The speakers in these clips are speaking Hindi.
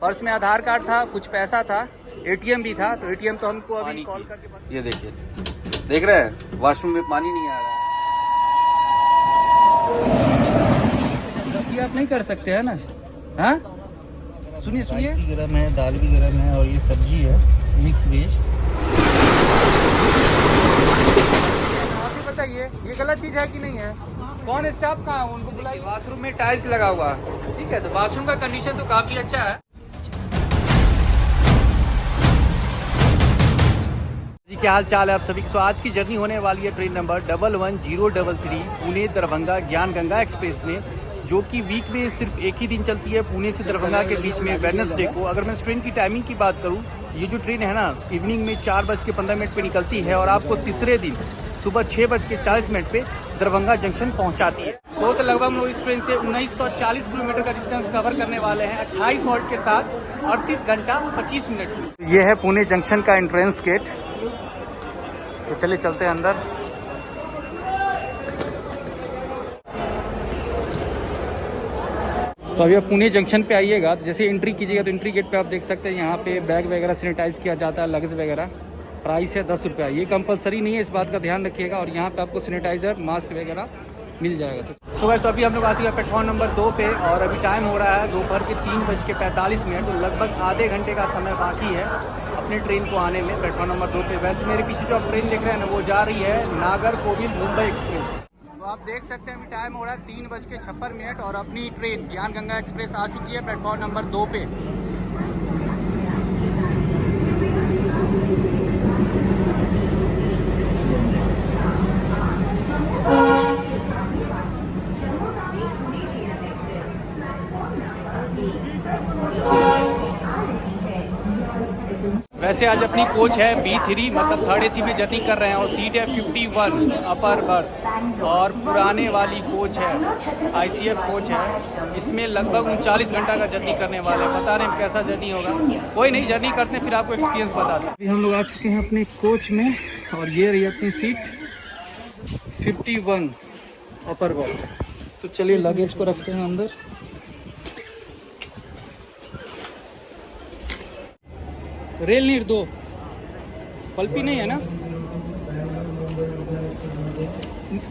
पर्स में आधार कार्ड था, कुछ पैसा था, एटीएम भी था। तो एटीएम तो हमको अभी कॉल करके, ये देखिए, देख रहे हैं वॉशरूम में पानी नहीं आ रहा है। जबकि आप नहीं कर सकते हैं ना। हाँ सुनिए सुनिए, भी गर्म है, दाल भी गर्म है और ये सब्जी है मिक्स वेज। आप ही बताइए ये गलत चीज है कि नहीं है? कौन स्टाफ कहाँ है, उनको बुलाइए। बाथरूम में टाइल्स लगा हुआ है, ठीक है, तो बाथरूम का कंडीशन तो काफी अच्छा है। जी क्या हाल चाल है आप सभी। सो आज की जर्नी होने वाली है ट्रेन नंबर 11033 पुणे दरभंगा ज्ञान गंगा एक्सप्रेस में, जो कि वीक में सिर्फ एक ही दिन चलती है, पुणे से दरभंगा के बीच में वेडनेसडे को। अगर मैं इस ट्रेन की टाइमिंग की बात करूं, ये जो ट्रेन है ना, इवनिंग में 4:15 पे निकलती है और आपको तीसरे दिन सुबह 6:40 पे दरभंगा जंक्शन पहुंचाती है। सो तो लगभग हम लोग इस ट्रेन से 1940 किलोमीटर का डिस्टेंस कवर करने वाले हैं 28 हॉल्ट के साथ 38 घंटा 25 मिनट में। ये है पुणे जंक्शन का एंट्रेंस गेट, तो चलिए चलते हैं अंदर। तो अभी आप पुणे जंक्शन पे आइएगा, तो जैसे एंट्री कीजिएगा तो एंट्री गेट पे आप देख सकते हैं यहाँ पे बैग वगैरह सैनिटाइज किया जाता है, लगेज वगैरह। प्राइस है 10 रुपया, ये कंपलसरी नहीं है, इस बात का ध्यान रखिएगा। और यहाँ पे आपको सैनिटाइजर मास्क वगैरह मिल जाएगा। तो गाइस, तो अभी हम लोग आ चुके हैं प्लेटफॉर्म नंबर 2 पे और अभी टाइम हो रहा है दोपहर के 3:45। तो लगभग आधे घंटे का समय बाकी है अपने ट्रेन को आने में प्लेटफॉर्म नंबर 2 पे। वैसे मेरे पीछे जो आप ट्रेन देख रहे हैं ना, वो जा रही है नागरकोविल मुंबई एक्सप्रेस। तो आप देख सकते हैं अभी टाइम हो रहा है 3:56 और अपनी ट्रेन ज्ञान गंगा एक्सप्रेस आ चुकी है प्लेटफॉर्म नंबर 2 पे। वैसे आज अपनी कोच है B3, मतलब थर्ड AC में जर्नी कर रहे हैं और सीट है 51 अपर बर्थ और पुराने वाली कोच है, ICF कोच है। इसमें लगभग 39 घंटा का जर्नी करने वाले हैं। पता नहीं कैसा जर्नी होगा, कोई नहीं, जर्नी करते हैं फिर आपको एक्सपीरियंस बताते हैं। अभी हम लोग आ चुके हैं अपने कोच में और ये रही अपनी सीट 51 अपर बर्थ। तो चलिए लगेज को रखते हैं अंदर। रेल नीर 2 पल्पी नहीं है ना,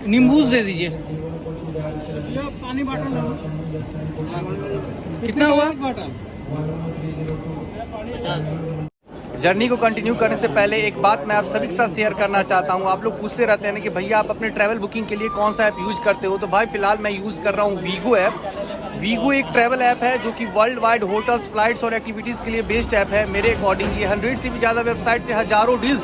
नींबूस दे दीजिए। पानी बॉटल कितना हुआ? जर्नी को कंटिन्यू करने से पहले एक बात मैं आप सभी के साथ शेयर करना चाहता हूँ। आप लोग पूछते रहते हैं ना कि भैया आप अपने ट्रैवल बुकिंग के लिए कौन सा ऐप यूज करते हो। तो भाई फिलहाल मैं यूज कर रहा हूँ वीगो ऐप। वीगो एक ट्रैवल ऐप है जो कि वर्ल्ड वाइड होटल्स, फ्लाइट्स और एक्टिविटीज़ के लिए बेस्ट ऐप है। मेरे अकॉर्डिंग ये 100 से भी ज़्यादा वेबसाइट से हज़ारों डील्स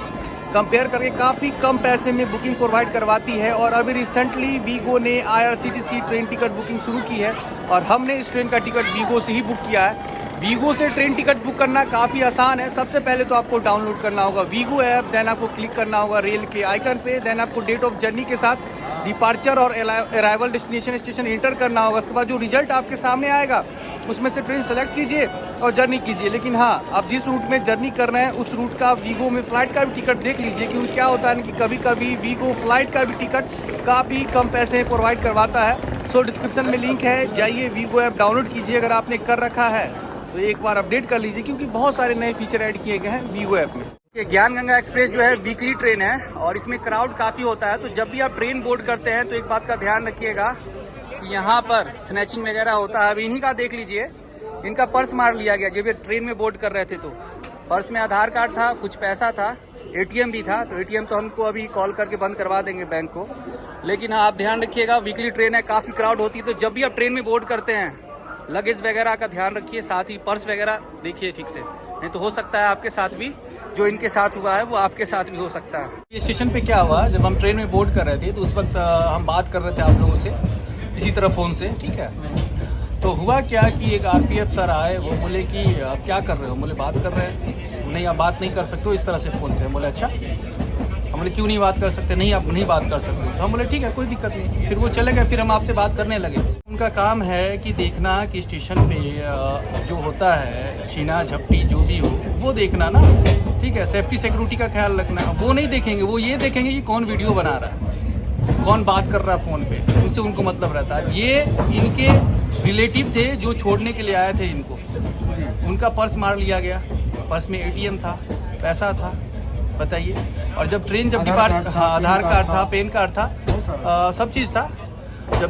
कंपेयर करके काफ़ी कम पैसे में बुकिंग प्रोवाइड करवाती है। और अभी रिसेंटली वीगो ने IRCTC ट्रेन टिकट बुकिंग शुरू की है और हमने इस ट्रेन का टिकट वीगो से ही बुक किया है। वीगो से ट्रेन टिकट बुक करना काफ़ी आसान है। सबसे पहले तो आपको डाउनलोड करना होगा वीगो ऐप, देन आपको क्लिक करना होगा रेल के आइकन पे, देन आपको डेट ऑफ जर्नी के साथ डिपार्चर और अराइवल डेस्टिनेशन स्टेशन एंटर करना होगा। उसके बाद जो रिजल्ट आपके सामने आएगा उसमें से ट्रेन सेलेक्ट कीजिए और जर्नी कीजिए। लेकिन हाँ, आप जिस रूट में जर्नी कर रहे हैं उस रूट का वीगो में फ्लाइट का भी टिकट देख लीजिए, क्योंकि क्या होता है कि कभी कभी वीगो फ्लाइट का भी टिकट काफ़ी कम पैसे में प्रोवाइड करवाता है। सो डिस्क्रिप्शन में लिंक है, जाइए वीगो ऐप डाउनलोड कीजिए अगर आपने कर रखा है तो एक बार अपडेट कर लीजिए, क्योंकि बहुत सारे नए फीचर ऐड किए गए हैं वीगो ऐप में। ज्ञान गंगा एक्सप्रेस जो है वीकली ट्रेन है और इसमें क्राउड काफ़ी होता है। तो जब भी आप ट्रेन बोर्ड करते हैं तो एक बात का ध्यान रखिएगा, यहाँ पर स्नैचिंग वगैरह होता है। अब इन्हीं का देख लीजिए, इनका पर्स मार लिया गया जब ये ट्रेन में बोर्ड कर रहे थे। तो पर्स में आधार कार्ड था, कुछ पैसा था, एटीएम भी था। तो एटीएम तो हमको अभी कॉल करके बंद करवा देंगे बैंक को। लेकिन हाँ, आप ध्यान रखिएगा, वीकली ट्रेन है, काफ़ी क्राउड होती है। तो जब भी आप ट्रेन में बोर्ड करते हैं लगेज वगैरह का ध्यान रखिए, साथ ही पर्स वगैरह देखिए ठीक से, नहीं तो हो सकता है आपके साथ भी जो इनके साथ हुआ है वो आपके साथ भी हो सकता है। ये स्टेशन पे क्या हुआ, जब हम ट्रेन में बोर्ड कर रहे थे तो उस वक्त हम बात कर रहे थे आप लोगों से इसी तरह फ़ोन से, ठीक है। तो हुआ क्या कि एक RPF सर आए, वो बोले कि आप क्या कर रहे हो, बोले बात कर रहे हैं। नहीं, आप बात नहीं कर सकते हो इस तरह से फ़ोन से। बोले अच्छा। हम बोले क्यों नहीं बात कर सकते? नहीं, आप नहीं बात कर सकते। तो हम बोले ठीक है, कोई दिक्कत नहीं। फिर वो चले गए, फिर हम आपसे बात करने लगे। उनका काम है कि देखना कि स्टेशन पे जो होता है छीना झपटी जो भी हो वो देखना ना, ठीक है। सेफ्टी सिक्योरिटी का ख्याल रखना है। वो नहीं देखेंगे, वो ये देखेंगे कि कौन वीडियो बना रहा है, कौन बात कर रहा है फ़ोन पे, उनसे उनको मतलब रहता है। ये इनके रिलेटिव थे जो छोड़ने के लिए आए थे इनको। उनका पर्स मार लिया गया, पर्स में ATM था, पैसा था, बताइए। और जब ट्रेन जब आधार कार्ड था, पैन कार्ड था, सब चीज़ था।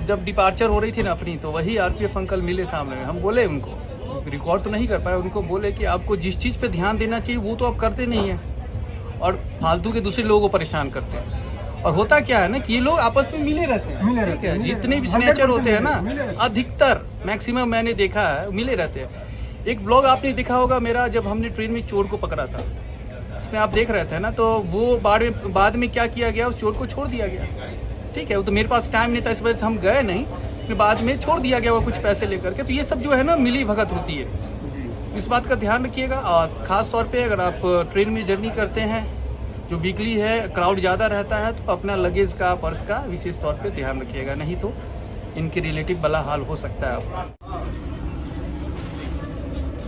जब डिपार्चर हो रही थी ना अपनी, तो वही RPF अंकल मिले सामने में। हम बोले उनको, रिकॉर्ड तो नहीं कर पाए, उनको बोले कि आपको जिस चीज़ पे ध्यान देना चाहिए वो तो आप करते नहीं हैं और फालतू के दूसरे लोगों को परेशान करते हैं। और होता क्या है ना कि ये लोग आपस में मिले रहते हैं, ठीक है। जितने भी स्नैचर होते हैं ना, अधिकतर मैक्सिमम मैंने देखा है मिले रहते हैं। एक व्लॉग आपने देखा होगा मेरा, जब हमने ट्रेन में चोर को पकड़ा था, उसमें आप देख रहे थे ना, तो वो बाद में क्या किया गया, उस चोर को छोड़ दिया गया, ठीक है। वो तो मेरे पास टाइम नहीं था, इस वजह से हम गए नहीं, फिर बाद में छोड़ दिया गया वो कुछ पैसे लेकर के। तो ये सब जो है ना मिली भगत होती है, इस बात का ध्यान रखिएगा। और ख़ास तौर पे अगर आप ट्रेन में जर्नी करते हैं जो वीकली है, क्राउड ज़्यादा रहता है, तो अपना लगेज का, पर्स का विशेष तौर पे ध्यान रखिएगा, नहीं तो इनके रिलेटिव बड़ा हाल हो सकता है आपका।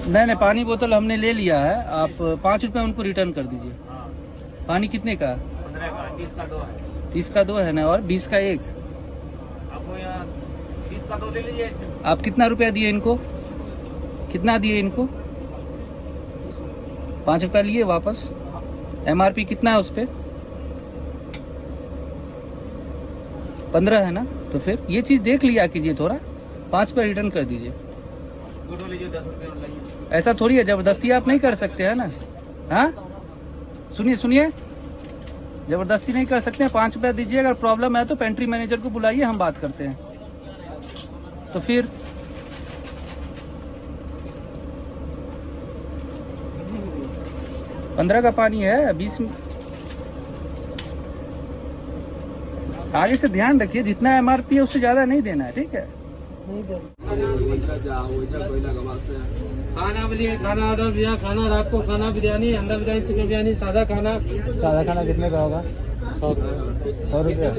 नहीं, पानी बोतल हमने ले लिया है, आप 5 रुपये उनको रिटर्न कर दीजिए। पानी कितने का? 15 का, 30 का 2 है। 30 का 2 है ना, और 20 का 1। आपको यहाँ 30 का 2 दे लीजिए इसमें। आप कितना रुपया दिए इनको? कितना दिए इनको? 5 रुपया लिए वापस। MRP कितना है उस पर? 15 है ना, तो फिर ये चीज़ देख लिया कीजिए थोड़ा, 5 रुपया रिटर्न कर दीजिए। लीजिए 10 रुपये और लाइए। ऐसा थोड़ी है, जबरदस्ती आप नहीं कर सकते हैं ना। हाँ, सुनिए, जबरदस्ती नहीं कर सकते हैं। 5 रुपया दीजिए। अगर प्रॉब्लम है तो पेंट्री मैनेजर को बुलाइए, हम बात करते हैं। तो फिर $15 का पानी है, 20 आगे से ध्यान रखिए, जितना MRP है उससे ज्यादा नहीं देना है, ठीक है। खाना बोलिए, खाना ऑर्डर दिया, खाना रात को खाना बिरयानी, अंडा बिरयानी, चिकन बिरयानी, सादा खाना कितने का होगा? 100 रुपया,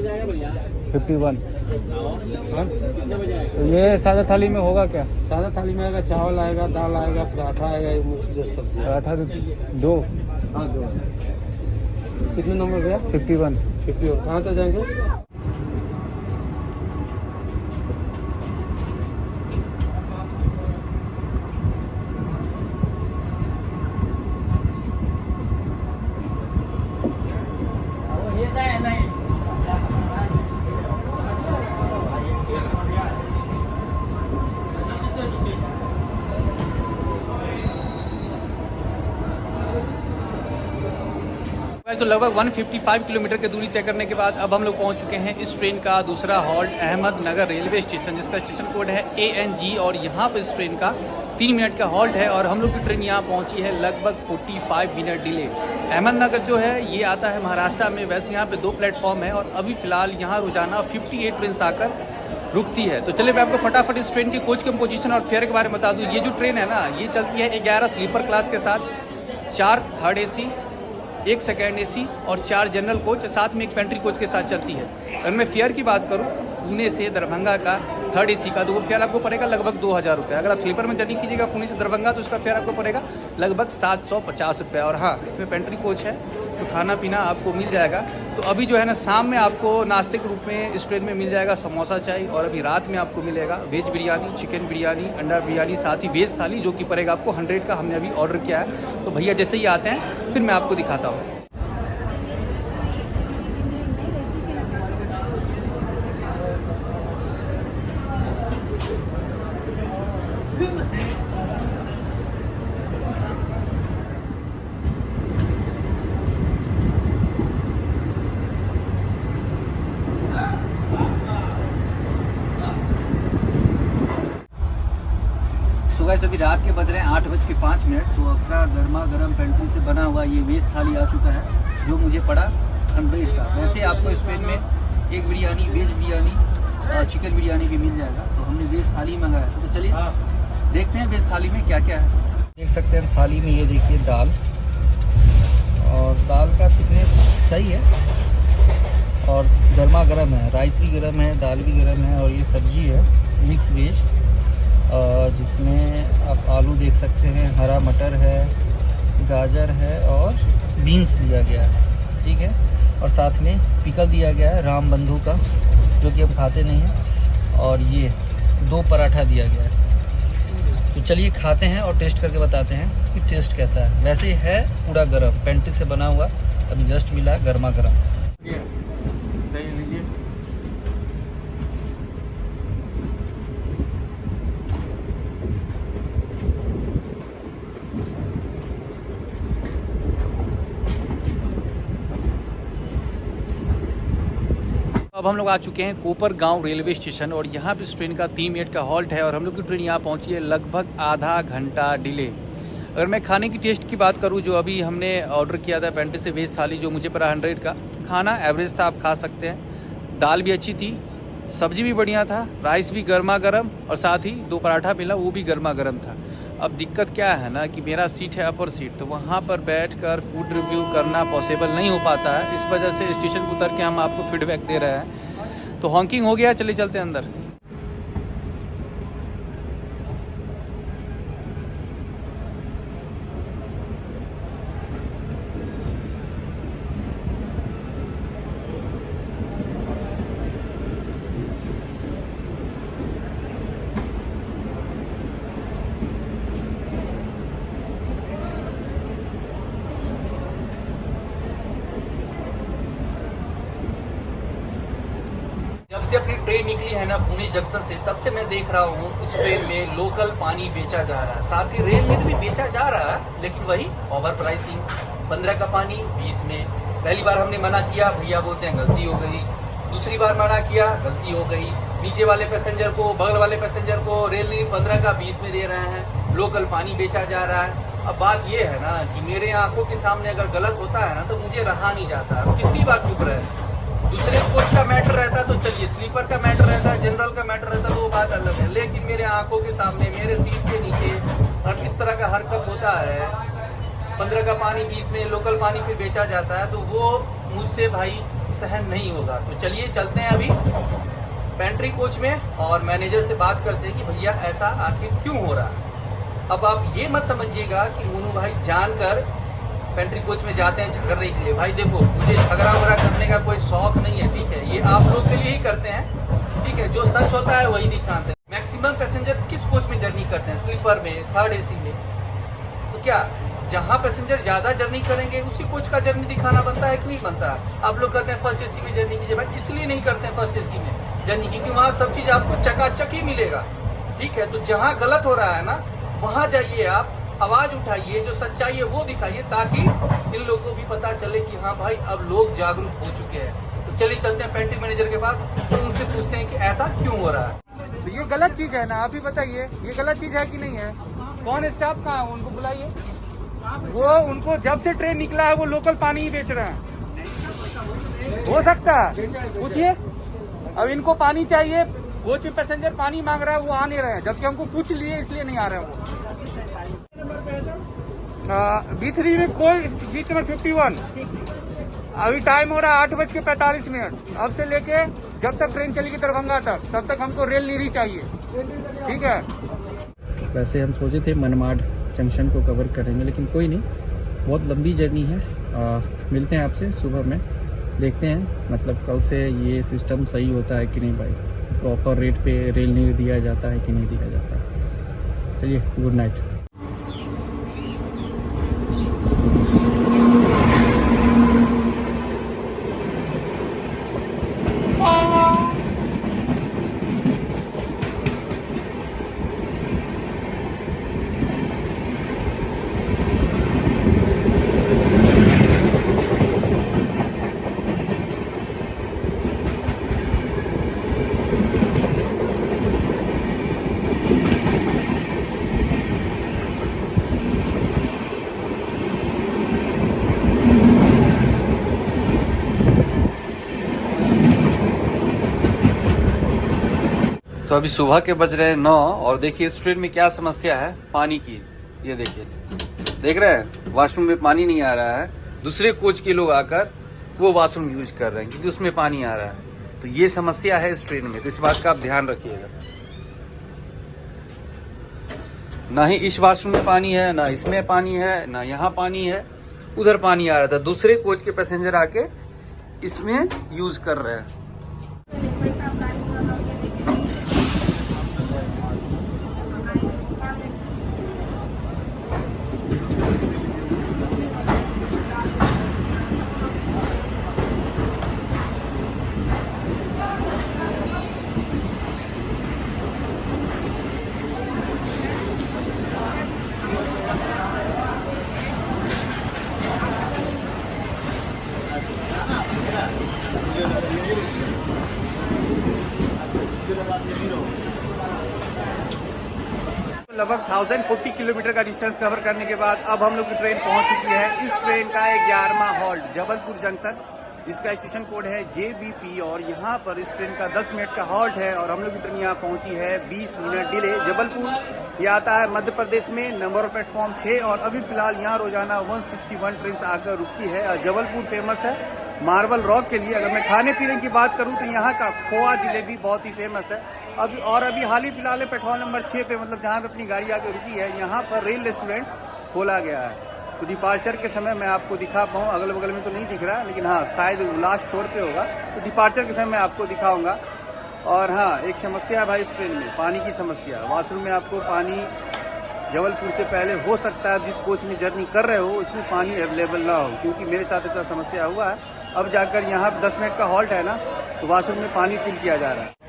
51। तो ये सादा थाली में होगा क्या? सादा थाली में आएगा, चावल आएगा, दाल आएगा, पराठा आएगा, सब्जी। पराठा 2? हाँ 2। कितने नंबर गया? 51। कहाँ तक जाएंगे? तो लगभग 155 किलोमीटर की दूरी तय करने के बाद अब हम लोग पहुंच चुके हैं इस ट्रेन का दूसरा हॉल्ट, अहमदनगर रेलवे स्टेशन, जिसका स्टेशन कोड है ANG। और यहाँ पर इस ट्रेन का 3 मिनट का हॉल्ट है और हम लोग की ट्रेन यहाँ पहुँची है लगभग 45 मिनट डिले। अहमदनगर जो है ये आता है महाराष्ट्र में। वैसे यहाँ पे 2 प्लेटफॉर्म है और अभी फ़िलहाल यहाँ रोजाना 58 ट्रेन आकर रुकती है। तो चलिए मैं आपको फटाफट इस ट्रेन की कोच कंपोजिशन और फेयर के बारे में बता दूँ। ये जो ट्रेन है ना, ये चलती है 11 स्लीपर क्लास के साथ, 4 थर्ड AC, 1 सेकेंड AC और 4 जनरल कोच, साथ में 1 पेंट्री कोच के साथ चलती है। अगर मैं फेयर की बात करूं, पुणे से दरभंगा का थर्ड AC का, तो वो फेयर आपको पड़ेगा लगभग 2000 रुपये। अगर आप स्लीपर में जर्नी कीजिएगा पुणे से दरभंगा, तो उसका फेयर आपको पड़ेगा लगभग 750 रुपये। और हाँ, इसमें पेंट्री कोच है तो खाना पीना आपको मिल जाएगा। तो अभी जो है ना, शाम में आपको नाश्ते के रूप में इस ट्रेन में मिल जाएगा समोसा चाय, और अभी रात में आपको मिलेगा वेज बिरयानी, चिकन बिरयानी, अंडा बिरयानी, साथ ही वेज थाली, जो कि पड़ेगा आपको 100 का। हमने अभी ऑर्डर किया है। तो भैया जैसे ही आते हैं फिर मैं आपको दिखाता हूँ। सुबह अभी रात के बज रहे हैं 8:05। तो अपना गर्मा गर्म पेंट्री से बना हुआ ये वेज थाली आ चुका है, जो मुझे पड़ा 100 का। वैसे आपको इस ट्रेन में 1 बिरयानी, वेज बिरयानी और चिकन बिरयानी भी मिल जाएगा। तो हमने वेज थाली मंगाया, तो चलिए देखते हैं वेज थाली में क्या क्या है। देख सकते हैं थाली में, ये देखिए दाल, और दाल का थिकनेस सही है और गर्मा गर्म है, राइस भी गर्म है, दाल भी गर्म है। और ये सब्जी है मिक्स वेज, जिसमें आप आलू देख सकते हैं, हरा मटर है, गाजर है और बीन्स दिया गया है, ठीक है। और साथ में पिकल दिया गया है राम बंधु का, जो कि हम खाते नहीं हैं। और ये 2 पराठा दिया गया है। तो तो चलिए खाते हैं और टेस्ट करके बताते हैं कि टेस्ट कैसा है। वैसे है पूरा गर्म, पेंट्री से बना हुआ, अभी जस्ट मिला है गर्मा गर्म। लीजिए। अब हम लोग आ चुके हैं कोपरगांव रेलवे स्टेशन और यहाँ पे इस ट्रेन का 3 मिनट का हॉल्ट है और हम लोग की ट्रेन यहाँ पहुँची है लगभग आधा घंटा डिले। अगर मैं खाने की टेस्ट की बात करूँ, जो अभी हमने ऑर्डर किया था पेंट्री से वेज थाली, जो मुझे पड़ा 100 का। खाना एवरेज था, आप खा सकते हैं। दाल भी अच्छी थी, सब्जी भी बढ़िया था, राइस भी गर्मा गर्म और साथ ही 2 पराठा मिला, वो भी गर्मा गर्म था। अब दिक्कत क्या है ना कि मेरा सीट है अपर सीट, तो वहाँ पर बैठकर फूड रिव्यू करना पॉसिबल नहीं हो पाता है। इस वजह से स्टेशन को उतर के हम आपको फीडबैक दे रहे हैं। तो हॉकिंग हो गया, चले चलते हैं अंदर। जब से अपनी ट्रेन निकली है ना पुणे जंक्शन से, तब से मैं देख रहा हूँ इस ट्रेन में लोकल पानी बेचा जा रहा है, साथ ही रेल में भी बेचा जा रहा है, लेकिन वही ओवर प्राइसिंग। 15 का पानी 20 में। पहली बार हमने मना किया, भैया बोलते हैं गलती हो गई। दूसरी बार मना किया, गलती हो गई। नीचे वाले पैसेंजर को, बगल वाले पैसेंजर को रेल ने 15 का 20 में दे रहे हैं, लोकल पानी बेचा जा रहा है। अब बात ये है ना कि मेरे आंखों के सामने अगर गलत होता है ना तो मुझे रहा नहीं जाता। कितनी बार चुप रहे। दूसरे कोच का मैटर रहता तो चलिए, स्लीपर का मैटर रहता, जनरल का मैटर रहता तो वो बात अलग है, लेकिन मेरे आंखों के सामने, मेरे सीट के नीचे और इस तरह का हरकत होता है। 15 का पानी 20 में लोकल पानी फिर बेचा जाता है, तो वो मुझसे भाई सहन नहीं होगा। तो चलिए चलते हैं अभी पेंट्री कोच में और मैनेजर से बात करते हैं कि भैया ऐसा आखिर क्यों हो रहा है। अब आप ये मत समझिएगा कि मोनू भाई जानकर पेंट्री कोच में जाते हैं झगड़ने के लिए। भाई देखो, मुझे झगड़ा वगड़ा करने का कोई शौक नहीं है, ठीक है। ये आप लोग के लिए ही करते हैं, ठीक है। जो सच होता है वही दिखाते हैं। मैक्सिमम पैसेंजर किस कोच में जर्नी करते हैं? स्लीपर में, थर्ड एसी में। तो क्या जहाँ पैसेंजर ज्यादा जर्नी करेंगे उसी कोच का जर्नी दिखाना बनता है कि नहीं बनता? आप लोग कहते हैं फर्स्ट एसी में जर्नी कीजिए। भाई इसलिए नहीं करते हैं फर्स्ट एसी में जर्नी, क्योंकि वहाँ सब चीज आपको चकाचक ही मिलेगा, ठीक है। तो जहाँ गलत हो रहा है ना, वहाँ जाइए, आप आवाज उठाइए, जो सच्चाई है वो दिखाइए, ताकि इन लोगों को भी पता चले कि हाँ भाई अब लोग जागरूक हो चुके हैं। तो चलिए चलते हैं पेंट्री मैनेजर के पास और उनसे पूछते हैं कि ऐसा क्यों हो रहा है। तो ये गलत चीज है ना, आप ही बताइए, ये गलत चीज है कि नहीं है? कौन स्टाफ कहाँ है, उनको बुलाइए। वो उनको जब से ट्रेन निकला है वो लोकल पानी ही बेच रहे हैं। हो सकता है, पूछिए। अब इनको पानी चाहिए, वो जो पैसेंजर पानी मांग रहा है वो आ नहीं रहे हैं, जबकि हमको पूछ लिए इसलिए नहीं आ रहे हैं वो। B3 में कोई सीट नंबर 51। अभी टाइम हो रहा है 8:45। अब से लेके जब तक ट्रेन चलेगी दरभंगा तक, तब तक हमको रेल नीरी चाहिए, ठीक है। वैसे हम सोचे थे मनमाड जंक्शन को कवर करेंगे, लेकिन कोई नहीं, बहुत लंबी जर्नी है। मिलते हैं आपसे सुबह में, देखते हैं मतलब कल से ये सिस्टम सही होता है कि नहीं भाई, प्रॉपर रेट पे रेल नीर दिया जाता है कि नहीं दिया जाता। चलिए, गुड नाइट। तो अभी सुबह के बज रहे हैं 9 और देखिए इस ट्रेन में क्या समस्या है पानी की। ये देखिए, देख रहे हैं वॉशरूम में पानी नहीं आ रहा है। दूसरे कोच के लोग आकर वो वॉशरूम यूज कर रहे हैं क्योंकि उसमें पानी आ रहा है। तो ये समस्या है इस ट्रेन में, तो इस बात का आप ध्यान रखिएगा। ना ही इस वॉशरूम में पानी है, ना इसमें पानी है, ना यहाँ पानी है, उधर पानी आ रहा था। दूसरे कोच के पैसेंजर आके इसमें यूज कर रहे हैं। लगभग 1040 किलोमीटर का डिस्टेंस कवर करने के बाद अब हम लोग की ट्रेन पहुंच चुकी है। इस ट्रेन का 11वां हॉल्ट जबलपुर जंक्शन, इसका स्टेशन कोड है JBP और यहाँ पर इस ट्रेन का 10 मिनट का हॉल्ट है और हम लोग की ट्रेन यहाँ पहुंची है 20 मिनट डिले। जबलपुर ये आता है मध्य प्रदेश में, नंबर ऑफ प्लेटफॉर्म 6 और अभी फिलहाल यहाँ रोजाना 161 ट्रेन आकर रुकती है। और जबलपुर फेमस है मार्बल रॉक के लिए। अगर मैं खाने पीने की बात करूँ तो यहाँ का खोआ जलेबी बहुत ही फेमस है। अभी हाल ही फिलहाल प्लेटफॉर्म नंबर 6 पे, मतलब जहाँ पे अपनी गाड़ी आके रुकी है, यहाँ पर रेल रेस्टोरेंट खोला गया है। तो डिपार्चर के समय मैं आपको दिखा पाऊँ, अगल बगल में तो नहीं दिख रहा, लेकिन हाँ शायद लास्ट छोर पे होगा, तो डिपार्चर के समय मैं आपको दिखाऊंगा। और हाँ, एक समस्या है भाई इस ट्रेन में, पानी की समस्या। वॉशरूम में आपको पानी जबलपुर से पहले हो सकता है जिस कोच में जर्नी कर रहे हो उसमें पानी अवेलेबल ना हो, क्योंकि मेरे साथ ऐसा समस्या हुआ है। अब जाकर यहाँ 10 मिनट का हॉल्ट है ना, तो वॉशरूम में पानी फिल किया जा रहा है।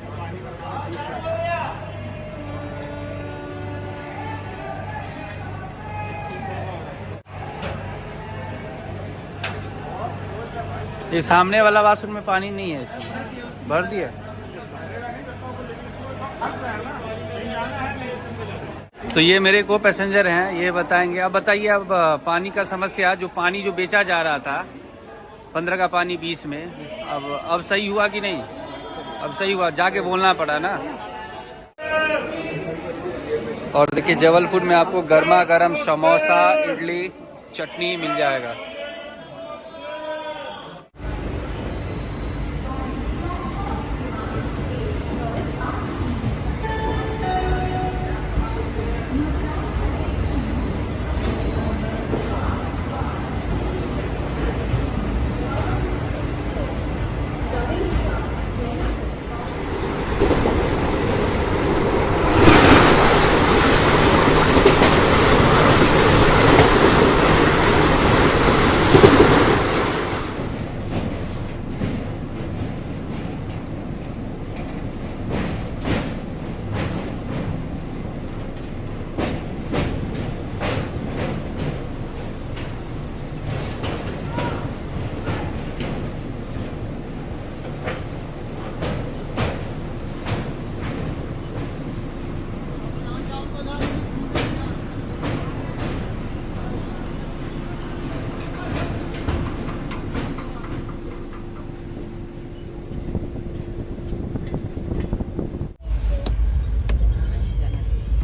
ये सामने वाला वॉशरूम में पानी नहीं है, इसमें भर दिया। तो ये मेरे को पैसेंजर हैं, ये बताएंगे। अब बताइए, अब पानी का समस्या, जो पानी जो बेचा जा रहा था 15 का पानी 20 में, अब सही हुआ कि नहीं? अब सही हुआ, जाके बोलना पड़ा ना। और देखिए जबलपुर में आपको गर्मा गर्म समोसा, इडली, चटनी मिल जाएगा।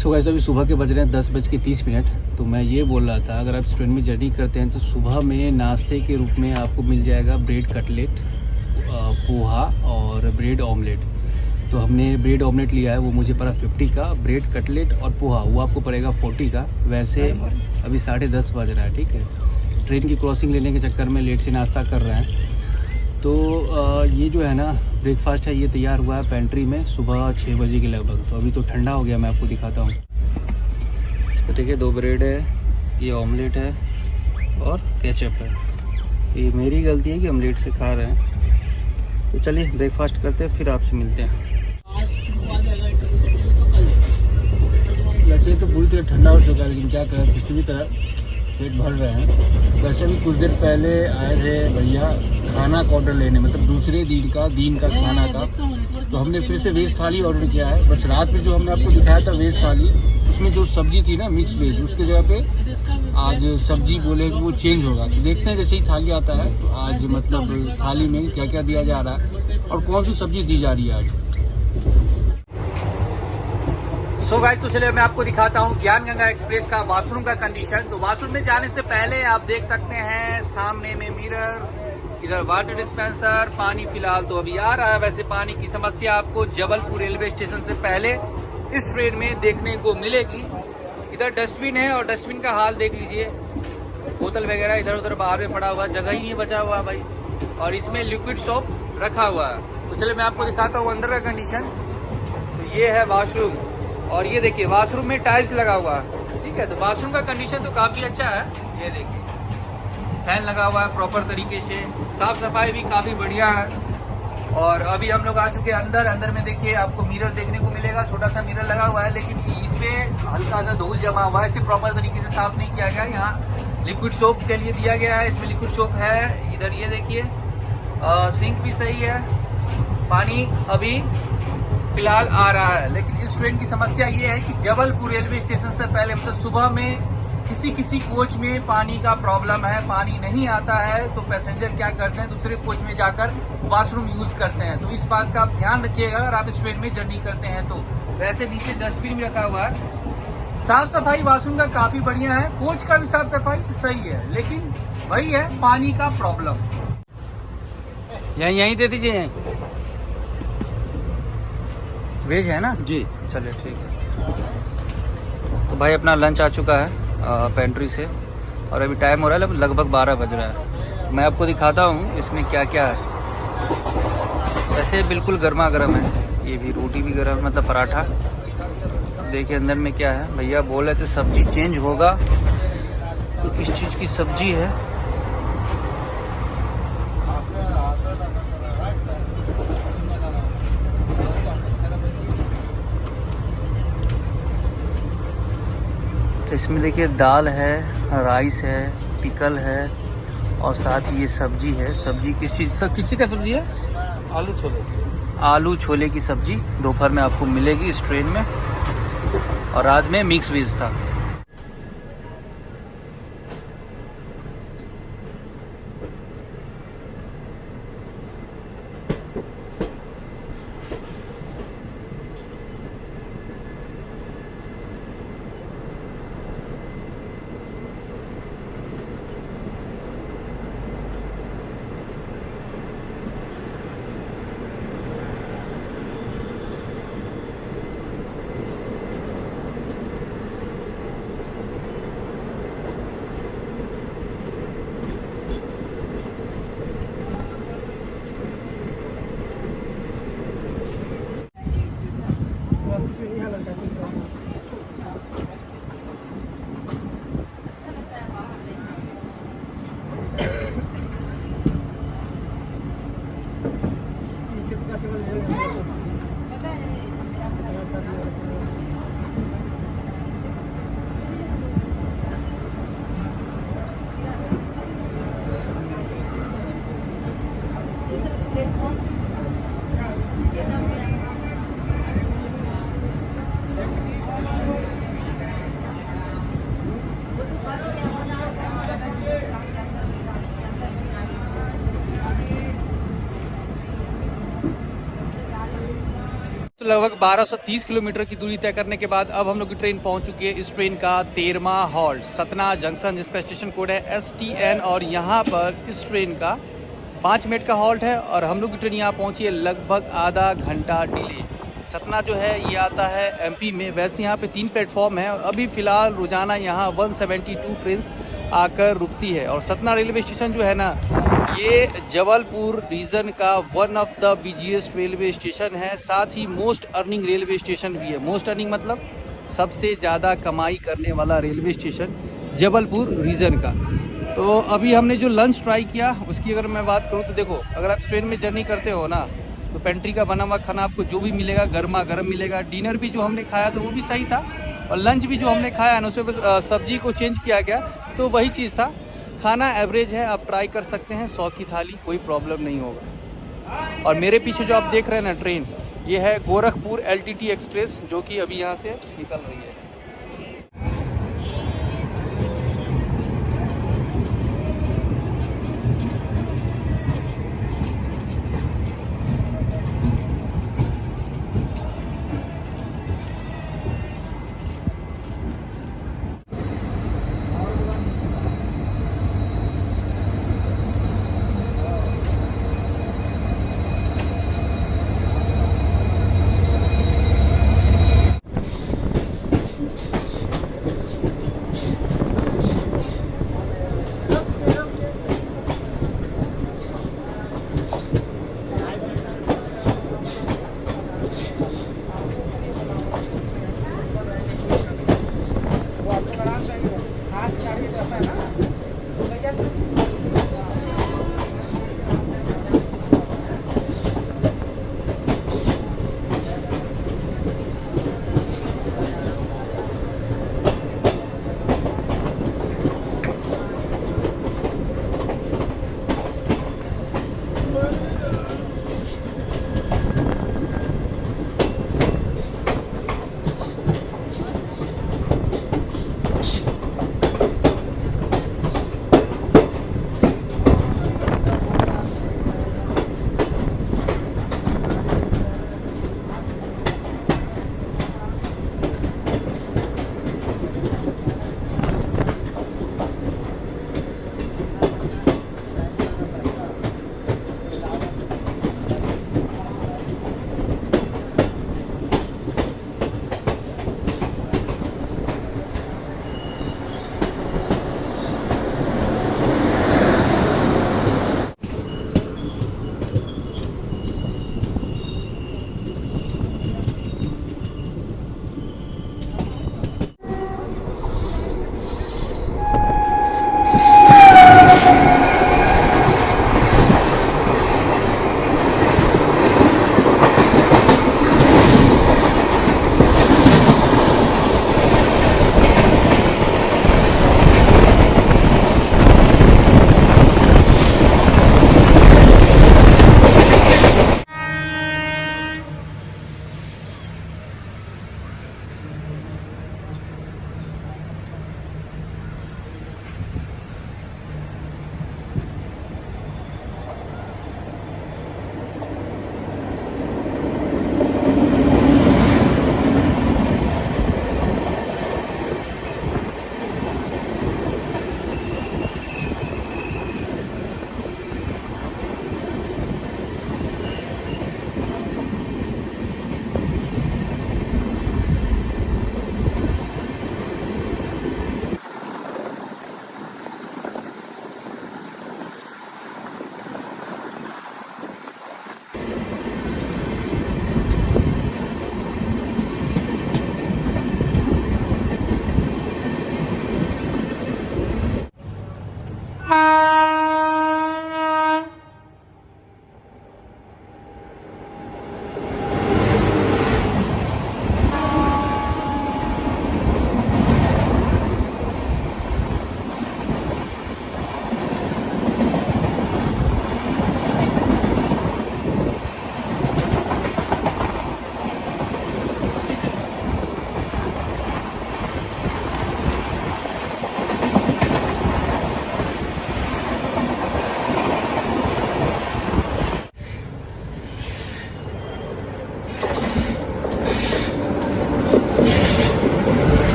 सो गाइस, अभी सुबह के बज रहे हैं 10:30। तो मैं ये बोल रहा था, अगर आप इस ट्रेन में जर्नी करते हैं तो सुबह में नाश्ते के रूप में आपको मिल जाएगा ब्रेड कटलेट, पोहा और ब्रेड ऑमलेट। तो हमने ब्रेड ऑमलेट लिया है, वो मुझे पड़ा 50 का। ब्रेड कटलेट और पोहा वो आपको पड़ेगा 40 का। वैसे अभी 10:30 बज रहा है, ठीक है। ट्रेन की क्रॉसिंग लेने के चक्कर में लेट से नाश्ता कर रहे हैं। तो ये जो है ना ब्रेकफास्ट है, ये तैयार हुआ है पेंट्री में सुबह 6 बजे के लगभग। तो अभी तो ठंडा हो गया, मैं आपको दिखाता हूँ। इसको देखिए, 2 ब्रेड है, ये ऑमलेट है और केचप है। तो ये मेरी गलती है कि ऑमलेट से खा रहे हैं। तो चलिए ब्रेकफास्ट करते हैं, फिर आपसे मिलते हैं। वैसे तो पूरी तरह ठंडा हो चुका है, लेकिन क्या करें, किसी भी तरह पेट भर रहे हैं। वैसे भी कुछ देर पहले आए थे भैया खाना का ऑर्डर लेने, मतलब दूसरे दिन का खाना का। तो हमने फिर से वेज थाली ऑर्डर किया है। बस रात में जो हमने आपको दिखाया था वेज थाली, उसमें जो सब्जी थी ना मिक्स वेज, उसके जगह पे आज सब्जी बोले कि वो चेंज होगा। तो देखते हैं जैसे ही थाली आता है तो आज मतलब थाली में क्या क्या दिया जा रहा है और कौन सी सब्जी दी जा रही है आज। सो गाइस, तो चलिए मैं आपको दिखाता हूँ ज्ञान गंगा एक्सप्रेस का वॉशरूम का कंडीशन। तो वॉशरूम में जाने से पहले आप देख सकते हैं सामने में मिरर, इधर वाटर डिस्पेंसर, पानी फिलहाल तो अभी आ रहा है। वैसे पानी की समस्या आपको जबलपुर रेलवे स्टेशन से पहले इस ट्रेन में देखने को मिलेगी। इधर डस्टबिन है और डस्टबिन का हाल देख लीजिए, बोतल वगैरह इधर उधर बाहर में पड़ा हुआ, जगह ही नहीं बचा हुआ भाई। और इसमें लिक्विड सोप रखा हुआ है। तो चलिए मैं आपको दिखाता हूँ अंदर का कंडीशन। तो ये है वॉशरूम और ये देखिए वॉशरूम में टाइल्स लगा हुआ है, ठीक है। तो वॉशरूम का कंडीशन तो काफ़ी अच्छा है। ये देखिए फैन लगा हुआ है प्रॉपर तरीके से, साफ सफाई भी काफ़ी बढ़िया है। और अभी हम लोग आ चुके हैं अंदर। अंदर में देखिए आपको मिरर देखने को मिलेगा, छोटा सा मिरर लगा हुआ है, लेकिन इसमें हल्का सा धूल जमा हुआ है, इसे प्रॉपर तरीके से साफ नहीं किया गया। यहाँ लिक्विड सोप के लिए दिया गया है, इसमें लिक्विड सोप है। इधर ये देखिए सिंक भी सही है, पानी अभी फिलहाल आ रहा है। लेकिन इस ट्रेन की समस्या ये है कि जबलपुर रेलवे स्टेशन से पहले मतलब सुबह में किसी कोच में पानी का प्रॉब्लम है, पानी नहीं आता है, तो पैसेंजर क्या करते हैं, दूसरे कोच में जाकर वॉशरूम यूज करते हैं। तो इस बात का आप ध्यान रखिएगा अगर आप इस ट्रेन में जर्नी करते हैं तो। वैसे नीचे डस्टबिन भी रखा हुआ है, साफ सफाई वॉशरूम का काफी बढ़िया है, कोच का भी साफ सफाई सही है, लेकिन वही है पानी का प्रॉब्लम। यहीं दे दीजिए, वेज है ना जी। चलिए ठीक है। तो भाई अपना लंच आ चुका है पेंट्री से और अभी टाइम हो रहा है लगभग 12 बज रहा है। मैं आपको दिखाता हूँ इसमें क्या क्या है। वैसे बिल्कुल गर्मा गर्म है, ये भी रोटी भी गर्म मतलब पराठा। देखिए अंदर में क्या है, भैया बोल रहे थे सब्जी चेंज होगा, तो किस चीज़ की सब्जी है। तो इसमें देखिए दाल है, राइस है, पिकल है और साथ ही ये सब्जी है। सब्जी किसी का सब्जी है? आलू छोले। आलू छोले की सब्जी दोपहर में आपको मिलेगी इस ट्रेन में, और रात में मिक्स वेज था। तो लगभग 1230 किलोमीटर की दूरी तय करने के बाद अब हम लोग की ट्रेन पहुंच चुकी है। इस ट्रेन का 13वां हॉल्ट सतना जंक्शन, जिसका स्टेशन कोड है STN, और यहाँ पर इस ट्रेन का 5 मिनट का हॉल्ट है और हम लोग की ट्रेन यहाँ पहुंची है लगभग आधा घंटा डिले। सतना जो है ये आता है MP में। वैसे यहाँ पे 3 प्लेटफॉर्म है और अभी फ़िलहाल रोजाना यहाँ 172 ट्रेन आकर रुकती है। और सतना रेलवे स्टेशन जो है ना, ये जबलपुर रीजन का one of the busiest railway station है, साथ ही मोस्ट अर्निंग रेलवे स्टेशन भी है। मोस्ट अर्निंग मतलब सबसे ज़्यादा कमाई करने वाला रेलवे स्टेशन जबलपुर रीजन का। तो अभी हमने जो लंच ट्राई किया उसकी अगर मैं बात करूँ तो देखो, अगर आप ट्रेन में जर्नी करते हो ना तो पेंट्री का बना हुआ खाना आपको जो भी मिलेगा गर्मा गर्म मिलेगा। डिनर भी जो हमने खाया तो वो भी सही था, और लंच भी जो हमने खाया ना उसमें बस सब्जी को चेंज किया गया तो वही चीज़ था। खाना एवरेज है, आप ट्राई कर सकते हैं, 100 की थाली कोई प्रॉब्लम नहीं होगा। और मेरे पीछे जो आप देख रहे हैं ना ट्रेन, ये है गोरखपुर LTT एक्सप्रेस, जो कि अभी यहाँ से निकल रही है।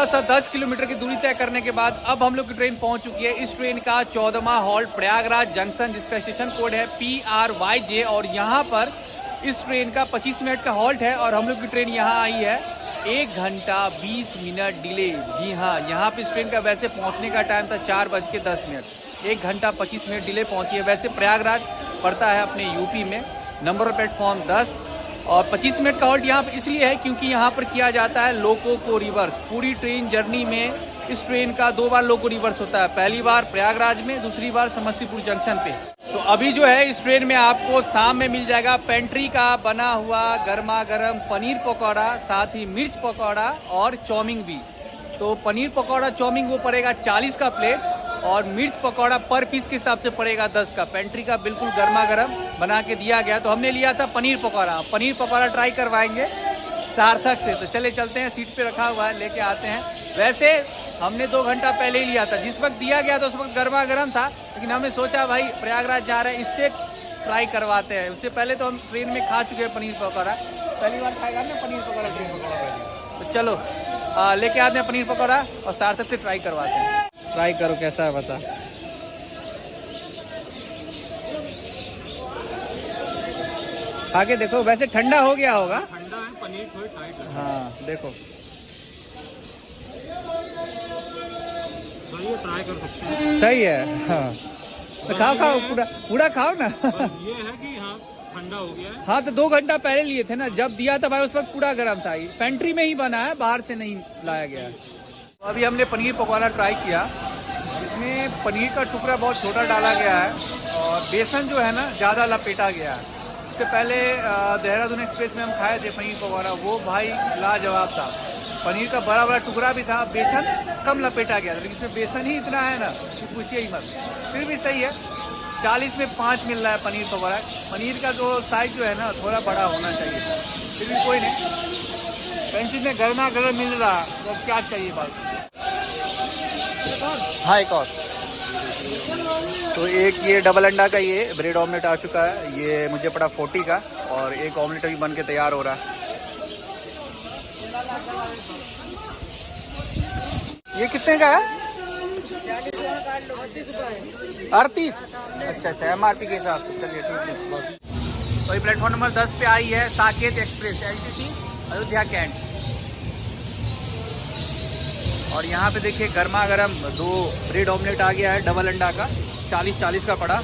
थोड़ा सा 10 किलोमीटर की दूरी तय करने के बाद अब हम लोग की ट्रेन पहुंच चुकी है। इस ट्रेन का 14वां हॉल्ट प्रयागराज जंक्शन, जिसका स्टेशन कोड है PRYJ, और यहाँ पर इस ट्रेन का 25 मिनट का हॉल्ट है और हम लोग की ट्रेन यहाँ आई है 1 घंटा 20 मिनट डिले। जी हाँ, यहाँ पे इस ट्रेन का वैसे पहुँचने का टाइम था 4:10, 1 घंटा 25 मिनट डिले पहुँची है। वैसे प्रयागराज पड़ता है अपने यूपी में, नंबर ऑफ प्लेटफॉर्म 10, और 25 मिनट का हॉल्ट यहाँ पर इसलिए है क्योंकि यहाँ पर किया जाता है लोको को रिवर्स। पूरी ट्रेन जर्नी में इस ट्रेन का 2 बार लोको रिवर्स होता है, पहली बार प्रयागराज में, दूसरी बार समस्तीपुर जंक्शन पे। तो अभी जो है इस ट्रेन में आपको शाम में मिल जाएगा पेंट्री का बना हुआ गर्मा गर्म पनीर पकौड़ा, साथ ही मिर्च पकौड़ा और चाउमीन भी। तो पनीर पकौड़ा चाउमीन वो पड़ेगा 40 का प्लेट, और मिर्च पकौड़ा पर पीस के हिसाब से पड़ेगा 10 का। पेंट्री का बिल्कुल गर्मा गर्म बना के दिया गया। तो हमने लिया था पनीर पकौड़ा ट्राई करवाएंगे सार्थक से। तो चलते हैं, सीट पे रखा हुआ है, लेके आते हैं। वैसे हमने 2 घंटा पहले ही लिया था, जिस वक्त दिया गया था उस वक्त गर्मा गर्म था, लेकिन हमने सोचा भाई प्रयागराज जा रहे हैं, इससे ट्राई करवाते हैं। उससे पहले तो हम ट्रेन में खा चुके हैं पनीर पकौड़ा, पहली बार खाएगा ना पनीर पकौड़ा ट्रेन पकौड़ा। तो चलो लेके आते हैं पनीर पकौड़ा और सार्थक से ट्राई करवाते हैं। ट्राई करो कैसा है बता। आगे देखो, वैसे ठंडा हो गया होगा। ठंडा है, पनीर थोड़ी टाइट है। हाँ देखो, तो ये ट्राई कर सकते हैं। सही है। हाँ तो खाओ पूरा खाओ ना। ये है कि हाँ ठंडा हो गया है। हाँ तो 2 घंटा पहले लिए थे ना, जब दिया था भाई उस वक्त पूरा गर्म था। पेंट्री में ही बना है, बाहर से नहीं लाया गया है। तो अभी हमने पनीर पकौड़ा ट्राई किया। इसमें पनीर का टुकड़ा बहुत छोटा डाला गया है और बेसन जो है ना ज़्यादा लपेटा गया है। इससे पहले देहरादून एक्सप्रेस में हम खाए थे पनीर पकौड़ा, वो भाई लाजवाब था। पनीर का बड़ा बड़ा टुकड़ा भी था, बेसन कम लपेटा गया था, लेकिन इसमें बेसन ही इतना है ना कि पूछिए ही मत। फिर भी सही है, 40 में 5 मिल रहा है पनीर पकौड़ा। पनीर का जो साइज जो है ना थोड़ा बड़ा होना चाहिए, फिर भी कोई नहीं। पेंसिल में गर्मा गर्म मिल रहा है तो क्या चाहिए भाई। हाँ एक और। तो एक ये डबल अंडा का ये ब्रेड ऑमलेट आ चुका है, ये मुझे पड़ा 40 का, और एक ऑमलेट अभी बन के तैयार हो रहा है। ये कितने का है? 38। अच्छा MRP के हिसाब से। चलिए ठीक है। तो ये प्लेटफॉर्म नंबर 10 पे आई है Saket express LTT Ayodhya cantt, और यहाँ पे देखिए गर्मा गर्म 2 ब्रेड ऑमलेट आ गया है डबल अंडा का, 40 का पड़ा,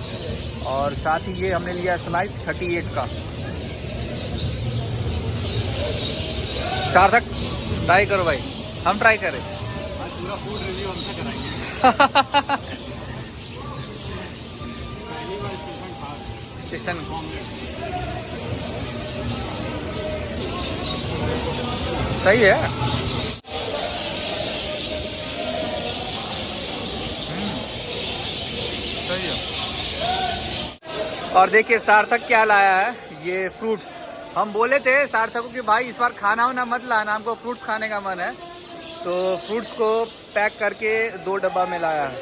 और साथ ही ये हमने लिया स्लाइस 38 का। सार्थक ट्राई करो भाई, हम ट्राई करें। पूरा फूड रिव्यू हमसे कराएंगे। स्टेशन सही है। सही है। और देखिए सार्थक क्या लाया है, ये फ्रूट्स। हम बोले थे सार्थक को कि भाई इस बार खाना वाना मत लाना, हमको फ्रूट्स खाने का मन है, तो फ्रूट्स को पैक करके 2 डब्बा में लाया है।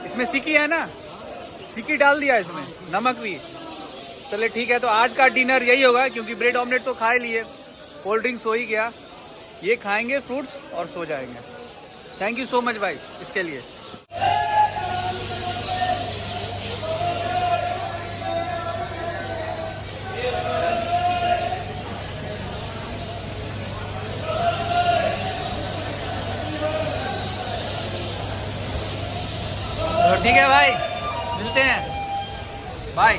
इसमें सिक्की है ना, सिक्की डाल दिया इसमें, नमक भी। चले ठीक है, तो आज का डिनर यही होगा, क्योंकि ब्रेड ऑमलेट तो खा ही लिए, कोल्ड ड्रिंक्स हो ही गया, ये खाएंगे फ्रूट्स और सो जाएंगे। थैंक यू सो मच भाई इसके लिए। तो ठीक है भाई, मिलते हैं, बाय।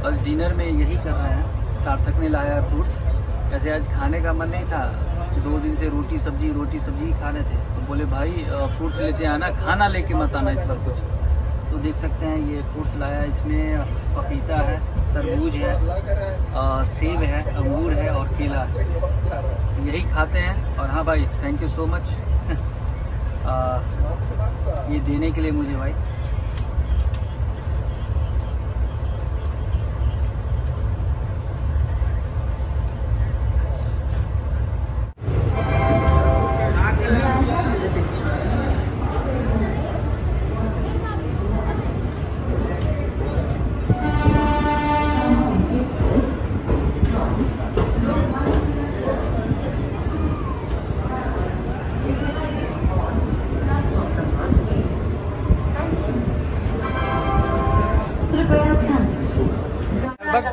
आज डिनर में यही कर रहे हैं। सार्थक ने लाया है फ्रूट्स। ऐसे आज खाने का मन नहीं था, 2 दिन से रोटी सब्जी ही खा रहे थे, तो बोले भाई फ्रूट्स लेते आना, खाना लेके मत आना इस बार कुछ। तो देख सकते हैं ये फ्रूट्स लाया है, इसमें पपीता है, तरबूज है, सेब है, अंगूर है और केला है। यही खाते हैं। और हाँ भाई थैंक यू सो मच ये देने के लिए मुझे भाई।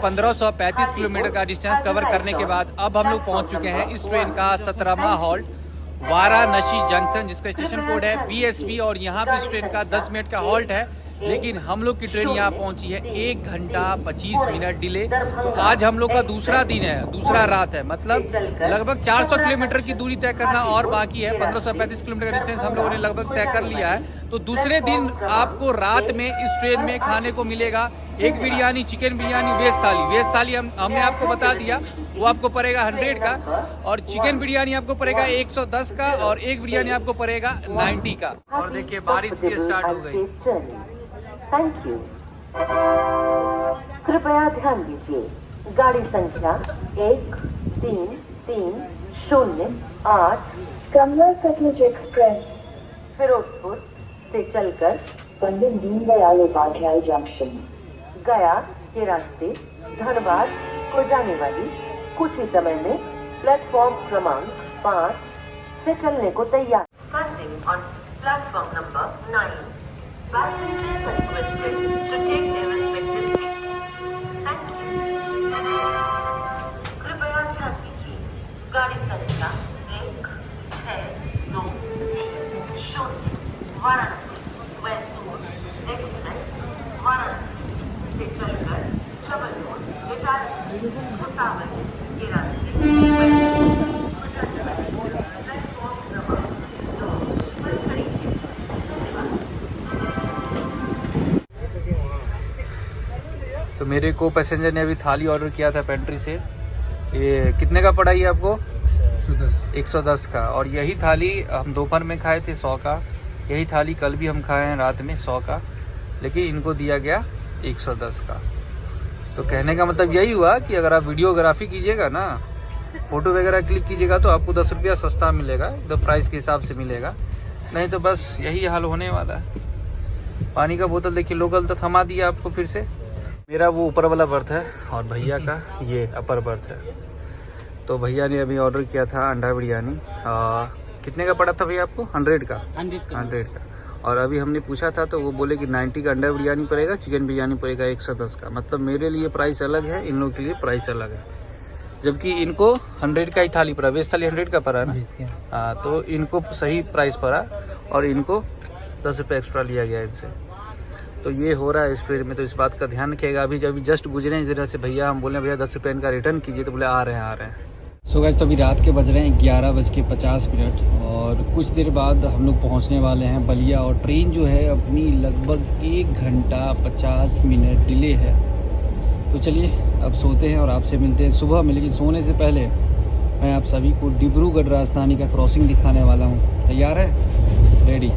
1535 किलोमीटर का डिस्टेंस कवर करने के बाद अब हम लोग पहुंच चुके हैं इस ट्रेन का 17वां हॉल्ट वाराणसी जंक्शन, जिसका स्टेशन कोड है BSV। और यहाँ पे इस ट्रेन का 10 मिनट का हॉल्ट है, लेकिन हम लोग की ट्रेन यहाँ पहुंची है 1 घंटा 25 मिनट डिले। तो आज हम लोग का दूसरा दिन है, दूसरा रात है, मतलब लगभग 400 किलोमीटर की दूरी तय करना और बाकी है। 1535 किलोमीटर का डिस्टेंस हम लोगों ने लगभग तय कर लिया है। तो दूसरे दिन आपको रात में इस ट्रेन में खाने को मिलेगा एक बिरयानी, चिकन बिरयानी, वेज थाली। वेज थाली हमने आपको बता दिया, वो आपको पड़ेगा 100 का, और चिकन बिरयानी आपको पड़ेगा 110 का, और एक बिरयानी आपको पड़ेगा 90 का। और देखिए बारिश भी स्टार्ट हो गई। Thank you. कृपया ध्यान दीजिए, गाड़ी संख्या 1330 कमला सतलुज एक्सप्रेस फिरोजपुर से चलकर पंडित दीनदयाल उपाध्याय जंक्शन गया के रास्ते धनबाद को जाने वाली कुछ ही समय में प्लेटफॉर्म क्रमांक 5 से चलने को तैयार। Standing on platform number 9. Passengers are requested to take their respective seats. Thank you. कृपया ध्यान दीजिए, गाड़ी संख्या 1620 वाराणसी वैसूर एक्सप्रेस वाराणसी से चलकर जबलपुर, इटारसी, भुसावल के रास्ते तो मेरे को पैसेंजर ने अभी थाली ऑर्डर किया था पेंट्री से। ये कितने का पड़ा ये आपको? 110 का। और यही थाली हम दोपहर में खाए थे 100 का, यही थाली कल भी हम खाए हैं रात में 100 का, लेकिन इनको दिया गया 110 का। तो कहने का मतलब यही हुआ कि अगर आप वीडियोग्राफी कीजिएगा ना, फ़ोटो वगैरह क्लिक कीजिएगा, तो आपको 10 रुपया सस्ता मिलेगा, तो प्राइस के हिसाब से मिलेगा, नहीं तो बस यही हाल होने वाला है। पानी का बोतल देखिए लोकल तो थमा दिया आपको फिर से। मेरा वो ऊपर वाला बर्थ है और भैया का ये अपर बर्थ है। तो भैया ने अभी ऑर्डर किया था अंडा बिरयानी, कितने का पड़ा था भैया आपको? 100 का। 100 का। और अभी हमने पूछा था तो वो बोले कि 90 का अंडा बिरयानी पड़ेगा, चिकन बिरयानी पड़ेगा 110 का। मतलब मेरे लिए प्राइस अलग है, इन लोगों के लिए प्राइस अलग है, जबकि इनको 100 का ही थाली पड़ा, वेज थाली 100 का पड़ा ना। हाँ, तो इनको सही प्राइस पड़ा और इनको 10 रुपये एक्स्ट्रा लिया गया इनसे। तो ये हो रहा है इस ट्रेन में, तो इस बात का ध्यान रखिएगा। अभी जब जस्ट गुजरे इस तरह से भैया, हम बोले भैया 10 रुपये इनका रिटर्न कीजिए, तो बोले आ रहे हैं। सो गाइस, तो अभी रात के बज रहे हैं 11:50 और कुछ देर बाद हम लोग पहुंचने वाले हैं बलिया। और ट्रेन जो है अपनी लगभग 1 घंटा 50 मिनट डिले है। तो चलिए अब सोते हैं और आपसे मिलते हैं सुबह में। लेकिन सोने से पहले मैं आप सभी को डिब्रूगढ़ राजधानी का क्रॉसिंग दिखाने वाला हूँ। तैयार है? रेडी।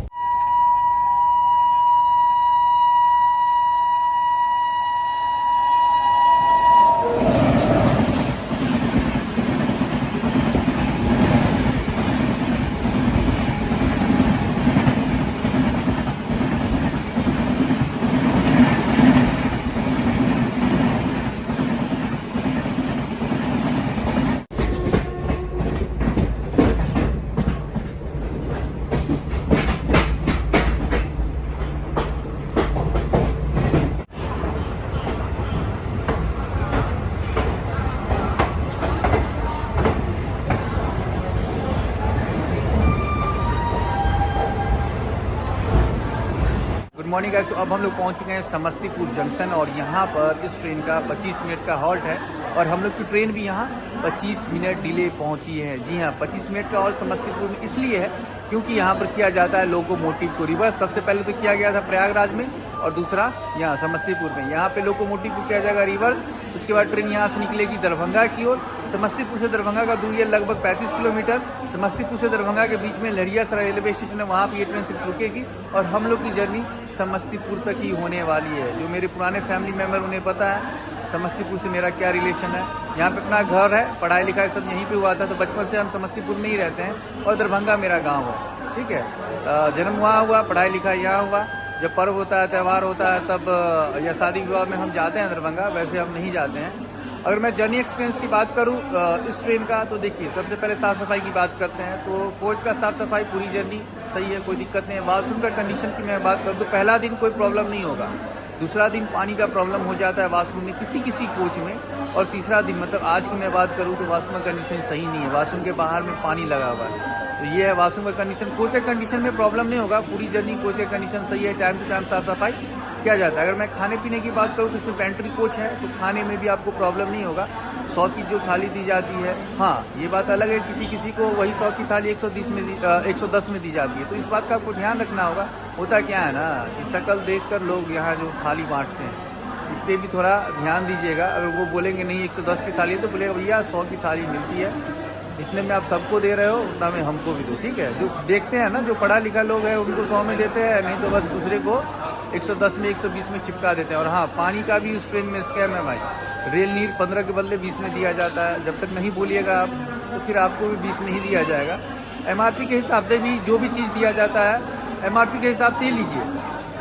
Good morning guys. तो अब हम लोग पहुंच चुके हैं समस्तीपुर जंक्शन और यहाँ पर इस ट्रेन का 25 मिनट का हॉल्ट है और हम लोग की ट्रेन भी यहाँ 25 मिनट डिले पहुंची है। जी हाँ, 25 मिनट का हॉल्ट समस्तीपुर में इसलिए है क्योंकि यहाँ पर किया जाता है लोकोमोटिव को रिवर्स। सबसे पहले तो किया गया था प्रयागराज में और दूसरा यहाँ समस्तीपुर में। यहाँ पे लोकोमोटिव को किया जाएगा रिवर्स। उसके बाद ट्रेन यहाँ से निकलेगी दरभंगा की ओर। समस्तीपुर से दरभंगा का दूरी है लगभग 35 किलोमीटर। समस्तीपुर से दरभंगा के बीच में लहरियासराय रेलवे स्टेशन है, वहाँ पर ये ट्रेन सिर्फ रुकेगी और हम लोग की जर्नी समस्तीपुर तक ही होने वाली है। जो मेरे पुराने फैमिली मेम्बर उन्हें पता है समस्तीपुर से मेरा क्या रिलेशन है। यहाँ पे अपना घर है, पढ़ाई लिखाई सब यहीं पे हुआ था, तो बचपन से हम समस्तीपुर में ही रहते हैं और दरभंगा मेरा गांव है। ठीक है, जन्म वहाँ हुआ, पढ़ाई लिखाई यहाँ हुआ। जब पर्व होता है, त्यौहार होता है, तब या शादी विवाह में हम जाते हैं दरभंगा, वैसे हम नहीं जाते हैं। अगर मैं जर्नी एक्सपीरियंस की बात करूँ इस ट्रेन का, तो देखिए सबसे पहले साफ़ सफाई की बात करते हैं। तो कोच का साफ़ सफाई पूरी जर्नी सही है, कोई दिक्कत नहीं है। वॉशरूम का कंडीशन की मैं बात करूँ तो पहला दिन कोई प्रॉब्लम नहीं होगा, दूसरा दिन पानी का प्रॉब्लम हो जाता है वॉशरूम में किसी किसी कोच में, और तीसरा दिन मतलब आज की मैं बात करूँ तो वॉशरूम का कंडीशन सही नहीं है, वॉशरूम के बाहर में पानी लगा हुआ है। तो ये है वॉशरूम का कंडीशन। कोच के कंडीशन में प्रॉब्लम नहीं होगा, पूरी जर्नी कोच का कंडीशन सही है, टाइम टू टाइम साफ सफाई किया जाता है। अगर मैं खाने पीने की बात करूँ तो इसमें पेंट्री कोच है, तो खाने में भी आपको प्रॉब्लम नहीं होगा। 100 की जो थाली दी जाती है, हाँ ये बात अलग है, किसी किसी को वही 100 की थाली 110 में दी जाती है, तो इस बात का आपको ध्यान रखना होगा। होता क्या है ना कि शक्ल देखकर लोग यहाँ जो थाली बांटते हैं, इस पर भी थोड़ा ध्यान दीजिएगा। अगर वो बोलेंगे नहीं 110 की थाली है, तो बोलेगा भैया 100 की थाली मिलती है, जितने में आप सबको दे रहे हो उतना में हमको भी दो, ठीक है। जो देखते हैं ना, जो पढ़ा लिखा लोग है उनको 100 में देते हैं, नहीं तो बस दूसरे को 110 में 120 में चिपका देते हैं। और हाँ, पानी का भी उस ट्रेन में स्कैम है भाई, रेल नीर 15 के बदले 20 में दिया जाता है। जब तक नहीं बोलिएगा आप तो फिर आपको भी 20 में ही दिया जाएगा। MRP के हिसाब से भी जो भी चीज़ दिया जाता है MRP के हिसाब से ही लीजिए,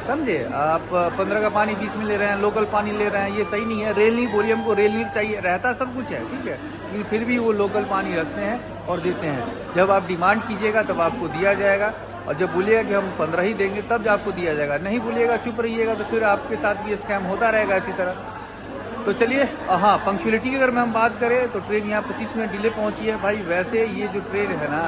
समझे। आप 15 का पानी 20 में ले रहे हैं, लोकल पानी ले रहे हैं, ये सही नहीं है। रेल नीर बोलिए हमको रेल नीर चाहिए, रहता सब कुछ है, ठीक है, लेकिन फिर भी वो लोकल पानी रखते हैं और देते हैं। जब आप डिमांड कीजिएगा तब आपको दिया जाएगा, और जब बोलिएगा कि हम 15 ही देंगे तब आपको दिया जाएगा। नहीं बोलिएगा, चुप रहिएगा, तो फिर आपके साथ भी स्कैम होता रहेगा इसी तरह। तो चलिए, हाँ पंक्चुअलिटी की अगर मैं हम बात करें तो ट्रेन यहाँ 25 मिनट डिले पहुँची है भाई। वैसे ये जो ट्रेन है ना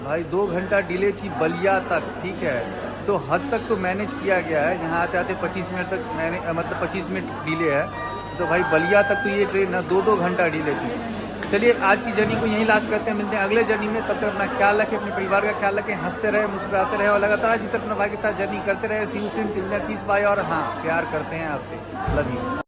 भाई 2 घंटा डिले थी बलिया तक, ठीक है, तो हद तक तो मैनेज किया गया है। यहाँ आते आते 25 मिनट तक मैंने मतलब 25 मिनट डिले है, तो भाई बलिया तक तो ये ट्रेन ना 2-2 घंटा डिले थी। चलिए आज की जर्नी को यहीं लास्ट करते हैं, मिलते हैं अगले जर्नी में। तब तक अपना ख्याल रखें, अपने परिवार का ख्याल रखें, हंसते रहे, मुस्कुराते रहे और लगातार इसी तरह अपने भाई के साथ जर्नी करते रहे। See you soon, till then peace bye. और हाँ, प्यार करते हैं आपसे, लव यू।